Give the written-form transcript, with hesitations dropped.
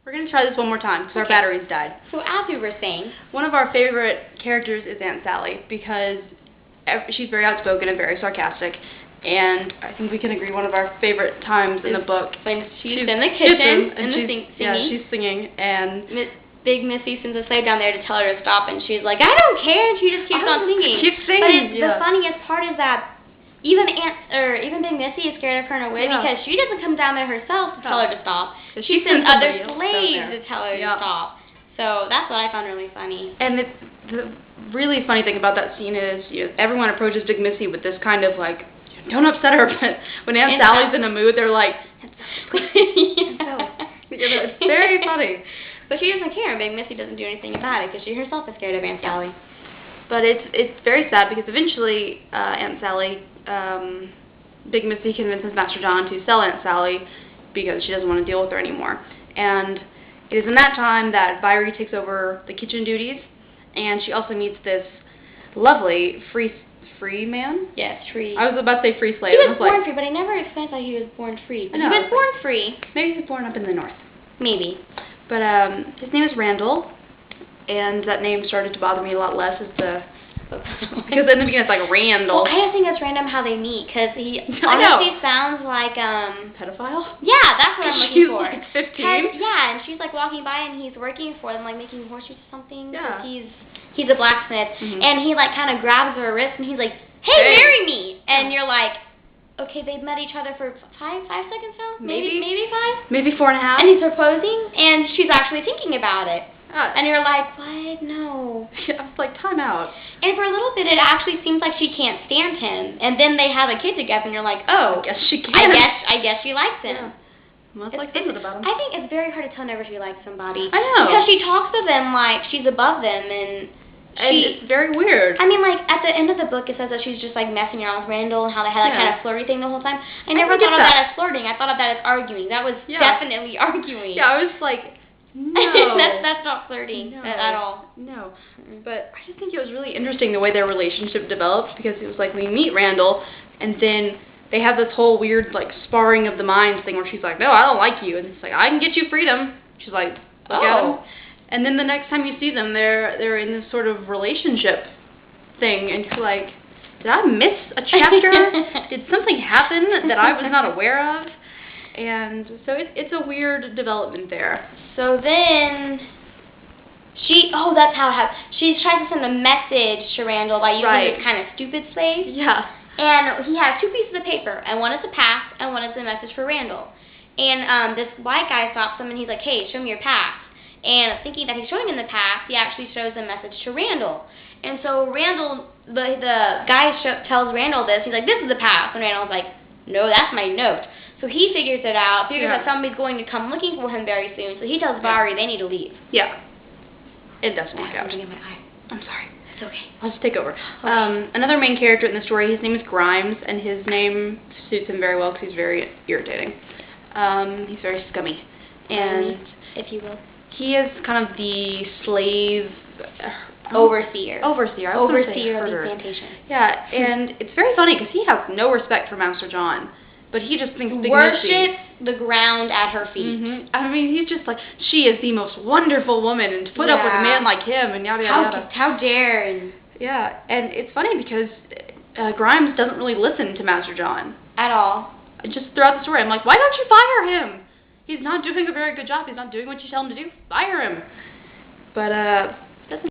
We're going to try this one more time because our batteries died. So as we were saying, one of our favorite characters is Aunt Sally because she's very outspoken and very sarcastic. And I think we can agree one of our favorite times in the book. When she's in the kitchen and singing. Yeah, she's singing. And Big Missy sends a slave down there to tell her to stop. And she's like, I don't care. And she just keeps on singing. Keeps singing. But the funniest part is that even Big Missy is scared of her in a way because she doesn't come down there herself to tell her to stop. So she sends other slaves to tell her to stop. So that's what I found really funny. And the really funny thing about that scene is everyone approaches Big Missy with this kind of like, don't upset her. But when Aunt Sally's in a mood, they're like, it's very funny. But she doesn't care. Big Missy doesn't do anything about it because she herself is scared of Aunt Sally. But it's very sad because eventually Aunt Sally, Big Missy convinces Master John to sell Aunt Sally because she doesn't want to deal with her anymore. And it is in that time that Virey takes over the kitchen duties, and she also meets this lovely free man? Yes, free. I was about to say free slave. He was born free, but I never explained how he was born free. But he was born free. Maybe he was born up in the north. Maybe. But his name is Randall, and that name started to bother me a lot less because in the beginning it's like Randall. Well, I just think it's random how they meet, because he honestly sounds like pedophile? Yeah, that's what I'm looking for. She's like 15? Yeah, and she's like walking by and he's working for them, like making horseshoes or something. Yeah. He's a blacksmith, and he like kind of grabs her wrist and he's like, hey, marry me! And you're like, okay, they've met each other for five seconds now? Maybe 5? Maybe 4.5. And he's proposing, and she's actually thinking about it. And you're like, what? No. I was like, time out. And for a little bit, it actually seems like she can't stand him. And then they have a kid together, and you're like, oh. I guess she can. I guess she likes him. Yeah. Well, that's like something about him. I think it's very hard to tell whenever she likes somebody. I know. Because she talks to them like she's above them, and it's very weird. I mean, like, at the end of the book, it says that she's just, like, messing around with Randall and how they had that kind of flirty thing the whole time. I never thought of that as flirting. I thought of that as arguing. That was definitely arguing. Yeah, I was like, no. that's not flirting at all. No. But I just think it was really interesting the way their relationship developed, because it was like we meet Randall, and then they have this whole weird, like, sparring of the minds thing where she's like, no, I don't like you. And it's like, I can get you freedom. She's like, look at him. And then the next time you see them, they're in this sort of relationship thing, and you're like, did I miss a chapter? Did something happen that I was not aware of? And so it's a weird development there. So then that's how it happened. She tries to send a message to Randall by using this kind of stupid slave. Yeah. And he has 2 pieces of paper, and one is the pass, and one is the message for Randall. And this white guy stops him, and he's like, hey, show me your pass. And thinking that he's showing him the pass, he actually shows a message to Randall. And so Randall, the guy tells Randall this. He's like, this is the pass. And Randall's like, no, that's my note. So he figures it out, figures that somebody's going to come looking for him very soon. So he tells Virey they need to leave. Yeah. It doesn't work out. I'm in my eye. I'm sorry. It's okay. I'll just take over. Okay. Another main character in the story, his name is Grimes, and his name suits him very well because he's very irritating. He's very scummy. And if you will. He is kind of the slave overseer. Overseer of the plantation. Yeah, and it's very funny because he has no respect for Master John, but he just thinks Big Missy worships the ground at her feet. I mean, he's just like, she is the most wonderful woman, and to put up with a man like him, and yada yada yada. How dare? And it's funny because Grimes doesn't really listen to Master John at all. Just throughout the story, I'm like, why don't you fire him? He's not doing a very good job. He's not doing what you tell him to do. Fire him. But